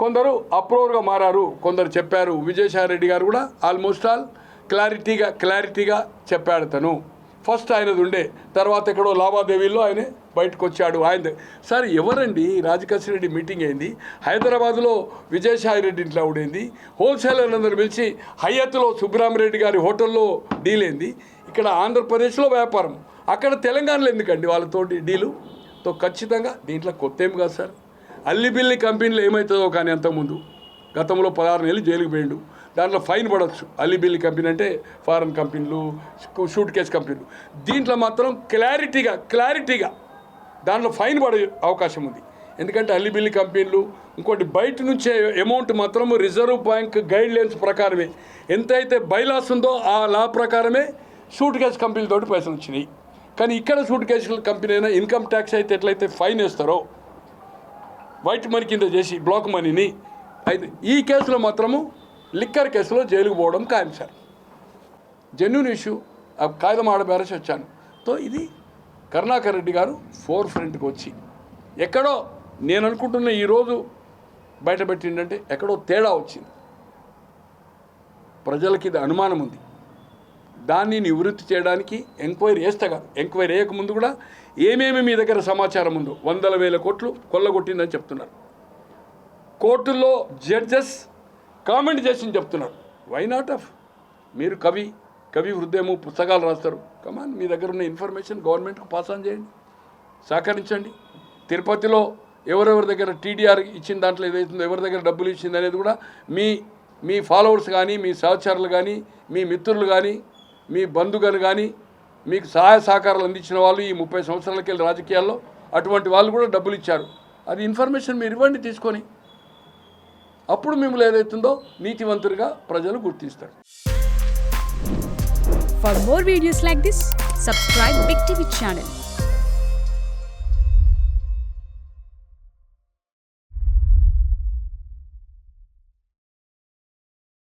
A: కొందరు అప్రూవర్గా మారారు, కొందరు చెప్పారు. విజయసాయి రెడ్డి గారు కూడా ఆల్మోస్ట్ ఆల్ క్లారిటీగా చెప్పాడు. తను ఫస్ట్ ఆయనది ఉండే, తర్వాత ఎక్కడో లావాదేవీల్లో ఆయన బయటకు వచ్చాడు. ఆయన సార్ ఎవరండి? రాజకేశ్ రెడ్డి మీటింగ్ అయింది హైదరాబాద్లో, విజయసాయి రెడ్డి ఇంట్లో ఉండేది, హోల్సేలర్లందరూ పిలిచి హయత్లో సుబ్రహ్మరెడ్డి గారి హోటల్లో డీల్ అయింది. ఇక్కడ ఆంధ్రప్రదేశ్లో వ్యాపారం, అక్కడ తెలంగాణలో ఎందుకండి వాళ్ళతోటి డీలుతో? ఖచ్చితంగా దీంట్లో కొత్త ఏం కాదు సార్. అల్లిబిల్లి కంపెనీలో ఏమవుతుందో కానీ అంతకుముందు గతంలో 16 నెలలు జైలుకు పోయిండు. దాంట్లో ఫైన్ పడవచ్చు. అల్లిబిల్లి కంపెనీ అంటే ఫారెన్ కంపెనీలు, షూట్ కేస్ కంపెనీలు. దీంట్లో మాత్రం క్లారిటీగా దాంట్లో ఫైన్ పడే అవకాశం ఉంది. ఎందుకంటే అల్లిబిల్లి కంపెనీలు ఇంకోటి బయట నుంచే అమౌంట్ మాత్రం రిజర్వ్ బ్యాంక్ గైడ్ లైన్స్ ప్రకారమే ఎంతైతే బైలాస్ ఉందో ఆ లా ప్రకారమే షూట్ కేస్ కంపెనీలతోటి పైసలు వచ్చినాయి. కానీ ఇక్కడ షూట్ కేసు కంపెనీ అయినా ఇన్కమ్ ట్యాక్స్ అయితే ఎట్లయితే ఫైన్ వేస్తారో వైట్ మనీ కింద చేసి బ్లాక్ మనీని, అయితే ఈ కేసులో మాత్రము లిక్కర్ కేసులో జైలుకు పోవడం ఖాయం సార్. Genuine issue. ఆ కాగితం ఆడబేరసి వచ్చాను. తో ఇది కరుణాకర్ రెడ్డి గారు ఫోర్ ఫ్రంట్కి వచ్చి ఎక్కడో నేను అనుకుంటున్న ఈరోజు బయటపెట్టిందంటే ఎక్కడో తేడా వచ్చింది. ప్రజలకి ఇది అనుమానం ఉంది. దాన్ని నివృత్తి చేయడానికి ఎంక్వైరీ చేస్తే కాదు, ఎంక్వైరీ వేయకముందు కూడా ఏమేమి మీ దగ్గర సమాచారం ఉందో 100,000 కోట్లు కొల్లగొట్టిందని చెప్తున్నారు. కోర్టుల్లో జడ్జెస్ కామెంట్ చేసి చెప్తున్నారు. Why not of? మీరు కవి హృదయము పుస్తకాలు రాస్తారు. కమాన్, మీ దగ్గర ఉన్న ఇన్ఫర్మేషన్ గవర్నమెంట్కి పాస్ ఆన్ చేయండి, సహకరించండి. తిరుపతిలో ఎవరెవరి దగ్గర టీడీఆర్ ఇచ్చిన దాంట్లో ఏదైతుందో, ఎవరి దగ్గర డబ్బులు ఇచ్చింది అనేది కూడా మీ ఫాలోవర్స్ కానీ, మీ సహచరులు కానీ, మీ మిత్రులు కానీ, మీ బంధువులు కానీ, మీకు సహాయ సహకారాలు అందించిన వాళ్ళు ఈ 30 సంవత్సరాలకి వెళ్ళి రాజకీయాల్లో అటువంటి వాళ్ళు కూడా డబ్బులు ఇచ్చారు. అది ఇన్ఫర్మేషన్ మీరు ఇవ్వండి తీసుకొని. అప్పుడు మిమ్మల్ని ఏదైతుందో నీతివంతులుగా ప్రజలు గుర్తిస్తారు.
B: For more videos like this, subscribe Big TV channel.